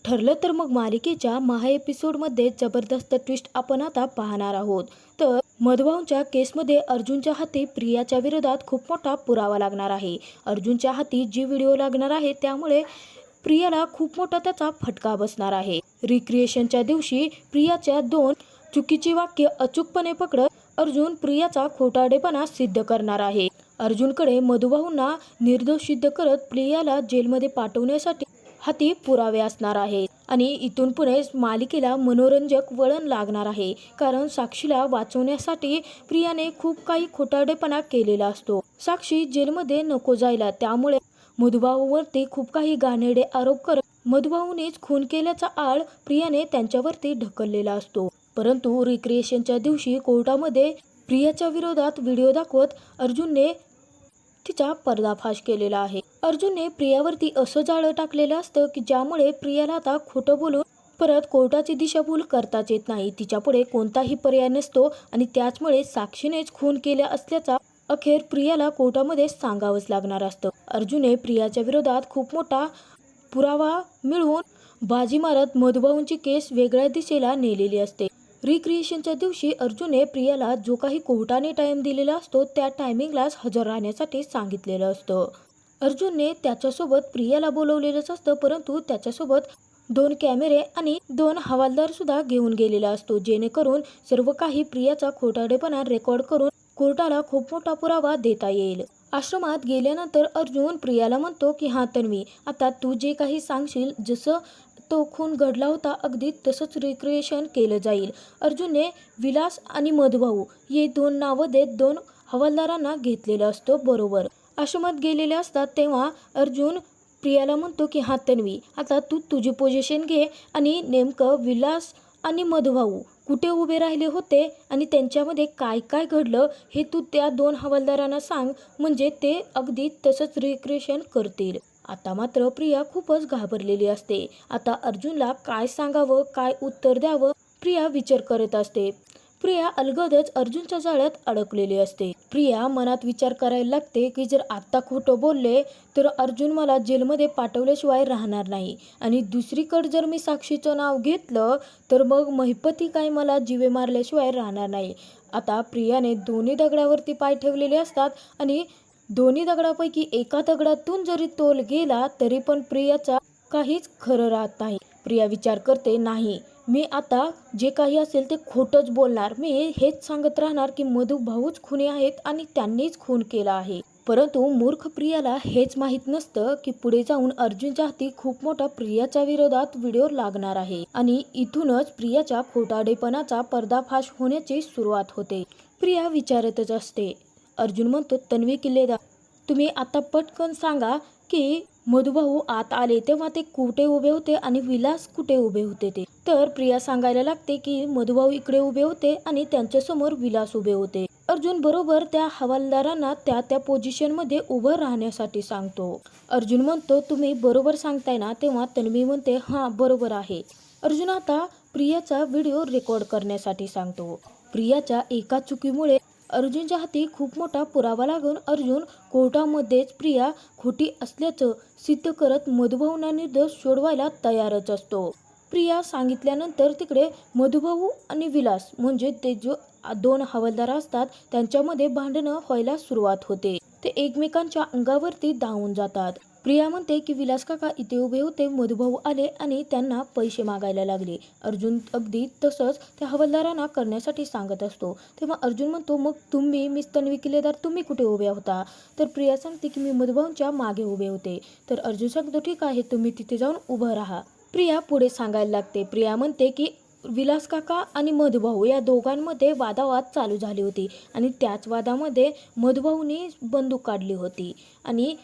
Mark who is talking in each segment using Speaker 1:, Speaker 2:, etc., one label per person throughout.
Speaker 1: ठरलं तर मग मालिकेच्या महा एपिसोडमध्ये जबरदस्त ट्विस्ट आपण आता पाहणार आहोत। तर मधुभाऊंच्या केसमध्ये अर्जुनच्या हाती प्रियाच्या विरोधात खूप मोठा पुरावा लागणार आहे। अर्जुनच्या हाती जी व्हिडिओ लागणार आहे त्यामुळे प्रियाला खूप मोठा त्याचा फटका बसणार आहे। रिक्रिएशनच्या दिवशी प्रियाच्या 2 चुकीची वाक्य अचूकपणे पकडत अर्जुन प्रियाचा खोटारडेपणा सिद्ध करणार आहे। अर्जुनकडे मधुभाऊंना निर्दोष सिद्ध करत प्रियाला जेलमध्ये पाठवण्यासाठी हाती पुरावे असणार आहेत आणि इथून पुढे मालिकेला मनोरंजक वळण लागणार आहे, कारण साक्षीला वाचवण्यासाठी प्रियाने खूप काही खोटारडेपणा केलेला असतो। साक्षी जेलमध्ये नको जायला, त्यामुळे मधुभाऊवरती खूप काही घाणेरडे आरोप करत मधुभाऊनेच खून केल्याचा आळ प्रियाने त्यांच्यावरती ढकललेला असतो। परंतु रिक्रिएशनच्या दिवशी कोर्टामध्ये प्रियाच्या विरोधात व्हिडिओ दाखवत अर्जुनने तिचा पर्दाफाश केलेला आहे। अर्जुनने प्रियावरती असं जाळं टाकलेलं असतं की ज्यामुळे प्रियाला आता खोटं बोलून परत कोर्टाची दिशाभूल करताच येत नाही। तिच्यापुढे कोणताही पर्याय नसतो आणि त्याचमुळे साक्षीनेच खून केला असल्याचा अखेर प्रियाला कोर्टामध्ये सांगावंच लागणार असतं। अर्जुनने प्रियाच्या विरोधात खूप मोठा पुरावा मिळवून बाजी मारत मधुभाऊंची केस वेगळ्या दिशेला नेलेली असते। रिक्रिएशनच्या दिवशी अर्जुनने प्रियाला जो काही कोर्टाने टाइम दिलेला असतो त्या टायमिंगलाच हजर राहण्यासाठी सांगितलेलं असतं। अर्जुनने त्याच्यासोबत प्रियाला बोलवलेलंच असतं, परंतु त्याच्यासोबत 2 कॅमेरे आणि 2 हवालदार सुद्धा घेऊन गेलेला असतो, जेणेकरून सर्व काही प्रियाचा खोटारडेपणा रेकॉर्ड करून कोर्टाला खूप मोठा पुरावा देता येईल। आश्रमात गेल्यानंतर अर्जुन प्रियाला म्हणतो की हा तन्वी, आता तू जे काही सांगशील, जसं तो खून घडला होता अगदी तसंच रिक्रिएशन केलं जाईल। अर्जुनने विलास आणि मधुभाऊ हे 2 नावं देत 2 हवालदारांना घेतलेलं असतं बरोबर। आश्रमात गेलेले असतात तेव्हा अर्जुन प्रियाला म्हणतो की हा तन्वी, आता तू तुझी पोझिशन घे आणि नेमकं विलास आणि मधुभाऊ कुठे उभे राहिले होते आणि त्यांच्यामध्ये काय काय घडलं हे तू त्या 2 हवालदारांना सांग, म्हणजे ते अगदी तसंच रिक्रिएशन करतील। आता मात्र प्रिया खूपच घाबरलेली असते। आता अर्जुनला काय सांगावं, काय उत्तर द्यावं, प्रिया विचार करत असते। प्रिया अलगदच अर्जुनच्या जाळ्यात अडकलेली असते। प्रिया मनात विचार करायला लागते की जर आत्ता खोटं बोलले तर अर्जुन मला जेलमध्ये पाठवल्याशिवाय राहणार नाही, आणि दुसरीकडे जर मी साक्षीचं नाव घेतलं तर मग महिपती काय मला जीवे मारल्याशिवाय राहणार नाही। आता प्रियाने दोन्ही दगडावरती पाय ठेवलेले असतात आणि दोन्ही दगडापैकी एका दगडातून जरी तोल गेला तरी पण प्रियाचा काहीच खरं राहत नाही। प्रिया विचार करते, नाही, मी आता जे काही असेल ते खोटंच बोलणार। मी हेच सांगत राहणार की मधुभाऊच खुनी आहेत आणि त्यांनीच खून केला आहे। परंतु मूर्ख प्रियाला हेच माहीत नसतं की पुढे जाऊन अर्जुनच्या हाती खूप मोठा प्रियाच्या विरोधात व्हिडिओ लागणार आहे आणि इथूनच प्रियाच्या खोटारडेपणाचा पर्दाफाश होण्याची सुरुवात होते। प्रिया विचारतच असते। अर्जुन म्हणतो, तन्वी किल्लेदार, तुम्ही आता पटकन सांगा की मधुभाऊ आत आले तेव्हा ते कुठे उभे होते आणि विलास कुठे उभे होते ते। तर प्रिया सांगायला लागते की मधुभाऊ इकडे उभे होते आणि त्यांच्यासमोर विलास उभे होते। अर्जुन बरोबर त्या हवालदारांना त्या पोझिशनमध्ये उभं राहण्यासाठी सांगतो। अर्जुन म्हणतो, तुम्ही बरोबर सांगताय ना? तेव्हा तन्वी म्हणते, हां बरोबर आहे। अर्जुन आता प्रियाचा व्हिडिओ रेकॉर्ड करण्यासाठी सांगतो। प्रियाच्या एका चुकीमुळे अर्जुनच्या हाती खूप मोठा पुरावा लागून अर्जुन कोर्टामध्येच प्रिया खोटी असल्याचं सिद्ध करत मधुभाऊंना निर्दोष सोडवायला तयारच असतो। प्रिया सांगितल्यानंतर तिकडे मधुभाऊ आणि विलास म्हणजे ते जो 2 हवालदार असतात त्यांच्यामध्ये भांडणं व्हायला सुरुवात होते। ते एकमेकांच्या अंगावरती धावून जातात। प्रिया म्हणते की विलास काका इथे उभे होते, मधुभाऊ आले आणि त्यांना पैसे मागायला लागले। अर्जुन अगदी तसंच त्या हवालदारांना करण्यासाठी सांगत असतो। तेव्हा अर्जुन म्हणतो, मग तुम्ही मिस तन्वी किल्लेदार तुम्ही कुठे उभे होता? तर प्रिया सांगते की मी मधुभाऊंच्या मागे उभे होते। तर अर्जुन सांगतो, ठीक आहे, तुम्ही तिथे जाऊन उभं राहा। प्रिया पुढे सांगायला लागते। प्रिया म्हणते की विलास काका आणि मधुभाऊ या दोघांमध्ये वादावाद चालू झाली होती आणि त्याच वादामध्ये मधुभाऊने बंदूक काढली होती आणि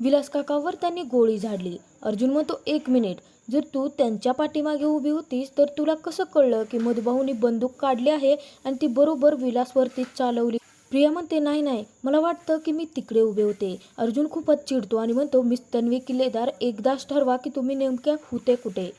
Speaker 1: विलास काकावर त्यांनी गोळी झाडली। अर्जुन म्हणतो, 1 मिनिट, जर तू त्यांच्या पाठीमागे उभी होतीस तर तुला कसं कळलं की मधुभाऊने बंदूक काढली आहे आणि ती बरोबर विलासवरतीच चालवली? प्रिया म्हणते, नाही, मला वाटतं की मी तिकडे उभे होते। अर्जुन खूपच चिडतो आणि म्हणतो, मिस तन्वी किल्लेदार, एकदाच ठरवा की तुम्ही नेमक्या होते कुठे?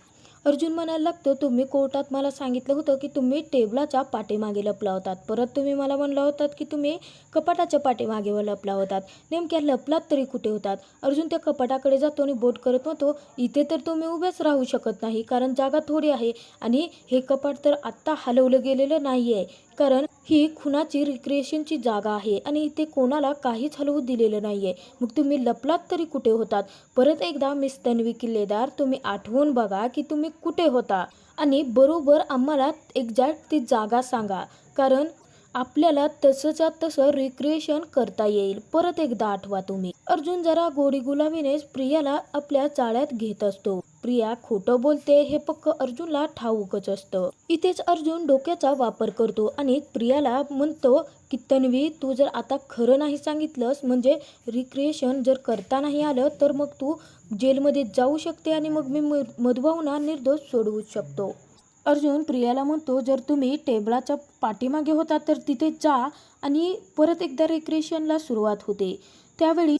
Speaker 1: अर्जुन म्हणायला लागतो, तुम्ही कोर्टात मला सांगितलं होतं की तुम्ही टेबलाच्या पाठीमागे लपला होतात, परत तुम्ही मला म्हणला होतात की तुम्ही कपाटाच्या पाठीमागे लपला होतात, नेमक्या लपलात तरी कुठे होतात? अर्जुन त्या कपाटाकडे जातो आणि बोट करत म्हणतो, इथे तर तुम्ही उभेच राहू शकत नाही कारण जागा थोडी आहे आणि हे कपाट तर आत्ता हलवलं गेलेलं नाही आहे, कारण ही खुनाची रिक्रिएशनची जागा आहे आणि इथे कोणाला काहीच हलवू दिलेलं नाही आहे. मग तुम्ही लपलात तरी कुठे होतात? परत एकदा मिस तन्वी किल्लेदार, तुम्ही आठवून बघा की तुम्ही कुठे होता आणि बरोबर आम्हाला एक्झॅक्ट ती जागा सांगा, कारण आपल्याला तसंच्या तसं रिक्रिएशन करता येईल. परत एकदा आठवा तुम्ही. अर्जुन जरा गोडी गुलाबीनेच प्रियाला आपल्या जाळ्यात घेत असतो. प्रिया खोटं बोलते हे पक्क अर्जुनला ठाऊकच असतं. इथेच अर्जुन डोक्याचा वापर करतो आणि प्रियाला म्हणतो की तन्वी, तू जर आता खरं नाही सांगितलंस म्हणजे रिक्रिएशन जर करता नाही आलं तर मग तू जेलमध्ये जाऊ शकते आणि मग मी मधुभाऊंना निर्दोष सोडवू शकतो. अर्जुन प्रियाला म्हणतो, जर तुम्ही टेबलाच्या पाठीमागे होता तर तिथे जा आणि परत एकदा रिक्रिएशनला सुरुवात होते. त्यावेळी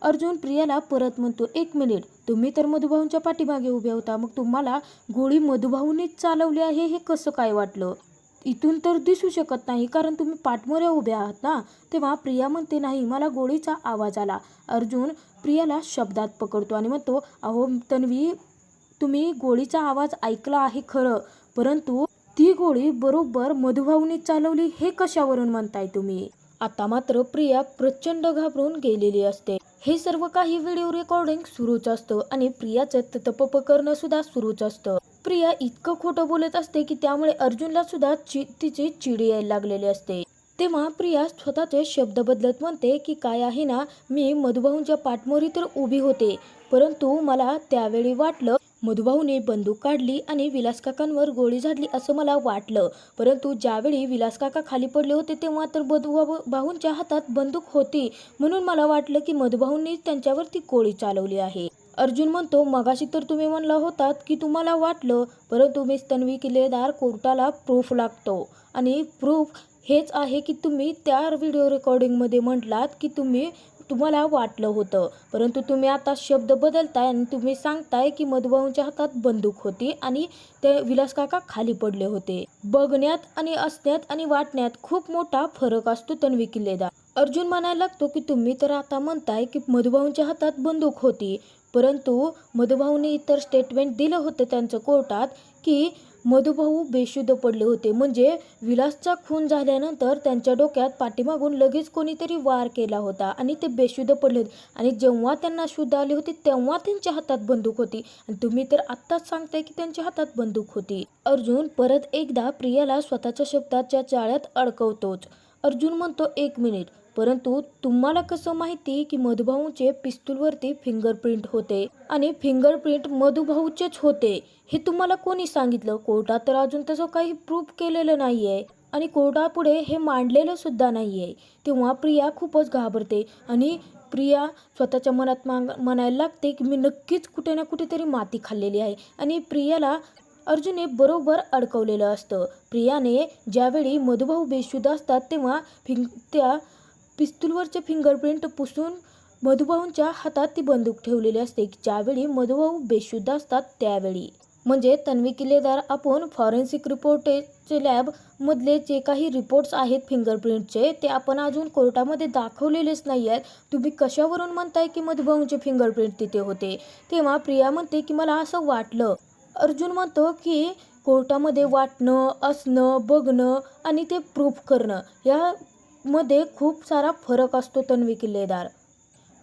Speaker 1: अर्जुन प्रियाला परत म्हणतो, एक मिनिट, तुम्ही तर मधुभाऊंच्या पाठीमागे उभे होता, मग तुम्हाला गोळी मधुभाऊंनीच चालवली आहे हे कसं काय वाटलं? इथून तर दिसू शकत नाही कारण तुम्ही पाठमोऱ्या उभ्या आहात ना. तेव्हा प्रिया म्हणते, नाही, मला गोळीचा आवाज आला. अर्जुन प्रियाला शब्दात पकडतो आणि म्हणतो, अहो तन्वी, तुम्ही गोळीचा आवाज ऐकला आहे खरं, परंतु ती गोळी बरोबर मधुभाऊंनी चालवली हे कशावरून म्हणताय तुम्ही? आता मात्र प्रिया प्रचंड घाबरून गेलेली असते. हे सर्व काही व्हिडिओ रेकॉर्डिंग सुरूच असतं आणि प्रियाचं ततपप करणं सुद्धा सुरूच असतं. प्रिया इतकं खोटं बोलत असते की त्यामुळे अर्जुनला सुद्धा तिची चिडी यायला लागलेली असते. तेव्हा प्रिया स्वतःचे शब्द बदलत म्हणते की काय आहे ना, मी मधुभाऊंच्या पाठमोरी तर उभी होते, परंतु मला त्यावेळी वाटलं मधुभाऊने बंदूक काढली आणि विलास काकांवर गोळी झाडली असं मला वाटलं, परंतु ज्यावेळी विलास काका खाली पडले होते तेव्हा तर मधुभाऊंच्या हातात बंदूक होती, म्हणून मला वाटलं की मधुभाऊंनी त्यांच्यावरती गोळी चालवली आहे. अर्जुन म्हणतो, मगाशी तर तुम्ही म्हणला होतात की तुम्हाला वाटलं, परंतु मिस तन्वी किल्लेदार, कोर्टाला प्रूफ लागतो आणि प्रूफ हेच आहे की तुम्ही त्या व्हिडिओ रेकॉर्डिंगमध्ये म्हटलात की तुम्हाला वाटलं होतं, परंतु तुम्ही आता शब्द बदलताय आणि तुम्ही सांगताय की मधुभाऊंच्या हातात बंदूक होती आणि ते विलास काका खाली पडले होते. बघण्यात आणि असण्यात आणि वाटण्यात खूप मोठा फरक असतो तन्वी किल्लेदार. अर्जुन म्हणायला लागतो की तुम्ही तर आता म्हणताय की मधुभाऊंच्या हातात बंदूक होती, परंतु मधुभाऊने इतर स्टेटमेंट दिलं होतं त्यांचं कोर्टात की मधुभाऊ बेशुद्ध पडले होते, म्हणजे विलासचा खून झाल्यानंतर त्यांच्या डोक्यात पाठीमागून लगेच कोणीतरी वार केला होता आणि ते बेशुद्ध पडले होते आणि जेव्हा त्यांना शुद्ध आली होती तेव्हा त्यांच्या हातात बंदूक होती आणि तुम्ही तर आत्ताच सांगताय की त्यांच्या हातात बंदूक होती. अर्जुन परत एकदा प्रियाला स्वतःच्या शब्दाच्या जाळ्यात अडकवतोच. अर्जुन म्हणतो, एक मिनिट, परंतु तुम्हाला कसं माहिती की मधुभाऊचे पिस्तूलवरती फिंगरप्रिंट होते आणि फिंगरप्रिंट मधुभाऊचेच होते हे तुम्हाला कोणी सांगितलं? कोर्टात तर अजून तसं काही प्रूफ केलेलं नाहीये आणि कोर्टापुढे हे मांडलेलं सुद्धा नाहीये. तेव्हा प्रिया खूपच घाबरते आणि प्रिया स्वतःच्या मनात म्हणायला लागते की मी नक्कीच कुठे ना कुठेतरी माती खाल्लेली आहे आणि प्रियाला अर्जुनने बरोबर अडकवलेलं असतं. प्रियाने ज्यावेळी मधुभाऊ बेशुद्ध असतात तेव्हा त्या पिस्तूलवरचे फिंगरप्रिंट पुसून मधुभाऊंच्या हातात ती बंदूक ठेवलेली असते ज्यावेळी मधुभाऊ बेशुद्ध असतात त्यावेळी. म्हणजे तन्वी किल्लेदार, आपण फॉरेन्सिक रिपोर्टचे लॅबमधले जे काही रिपोर्ट्स आहेत फिंगरप्रिंटचे ते आपण अजून कोर्टामध्ये दाखवलेलेच नाही आहेत. तुम्ही कशावरून म्हणताय की मधुभाऊंचे फिंगरप्रिंट तिथे होते? तेव्हा प्रिया म्हणते की मला असं वाटलं. अर्जुन म्हणतो की कोर्टामध्ये वाटणं, असणं, बघणं आणि ते प्रूफ करणं यामध्ये खूप सारा फरक असतो तन्वी किल्लेदार.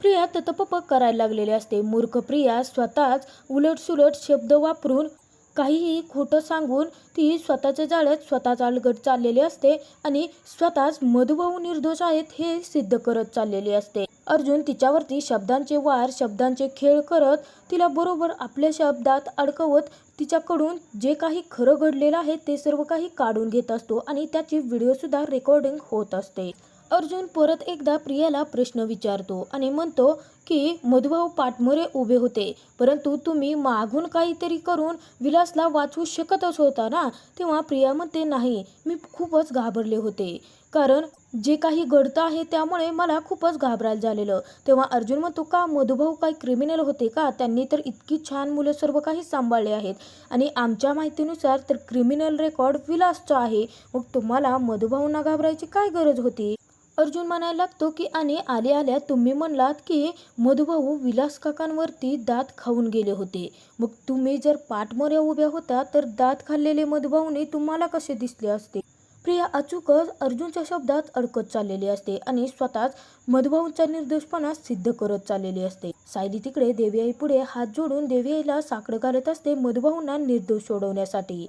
Speaker 1: प्रिया ततपप करायला लागलेली असते. मूर्ख प्रिया स्वतःच उलटसुलट शब्द वापरून काहीही खोटं सांगून ती स्वतःच्या जाळ्यात स्वतःच अलगट चाललेली असते आणि स्वतःच मधुभाऊ निर्दोष आहेत हे सिद्ध करत चाललेली असते. अर्जुन तिच्यावरती शब्दांचे वार, शब्दांचे खेळ करत तिला बरोबर आपल्या शब्दात अडकवत तिच्याकडून जे काही खरं घडलेलं आहे ते सर्व काही काढून घेत असतो आणि त्याची व्हिडिओसुद्धा रेकॉर्डिंग होत असते. अर्जुन परत एकदा प्रियाला प्रश्न विचारतो आणि म्हणतो की मधुभाऊ पाठमोरे उभे होते, परंतु तुम्ही मागून काहीतरी करून विलासला वाचवू शकतच होता ना. तेव्हा प्रिया म्हणते, नाही, मी खूपच घाबरले होते, कारण जे काही घडतं आहे त्यामुळे मला खूपच घाबरायला झालेलं. तेव्हा अर्जुन म्हणतो, का मधुभाऊ काही क्रिमिनल होते का? त्यांनी तर इतकी छान मुलं सर्व काही सांभाळले आहेत आणि आमच्या माहितीनुसार तर क्रिमिनल रेकॉर्ड विलासचा आहे. मग तुम्हाला मधुभाऊंना घाबरायची काय गरज होती? अर्जुन म्हणायला लागतो की आणि आल्या तुम्ही म्हणलात की मधुभाऊ विलास काकांवरती दात खाऊन गेले होते. मग तुम्ही जर पाठमोऱ्या उभ्या होता तर दात खाल्लेले मधुभाऊने तुम्हाला कसे दिसले असते? प्रिया अचूकच अर्जुनच्या शब्दात अडकत चाललेली असते आणि स्वतःच मधुभाऊंचा निर्दोषपणा सिद्ध करत चाललेली असते. सायली तिकडे देवी आई पुढे हात जोडून देवी आईला साकडं घालत असते मधुभाऊंना निर्दोष सोडवण्यासाठी.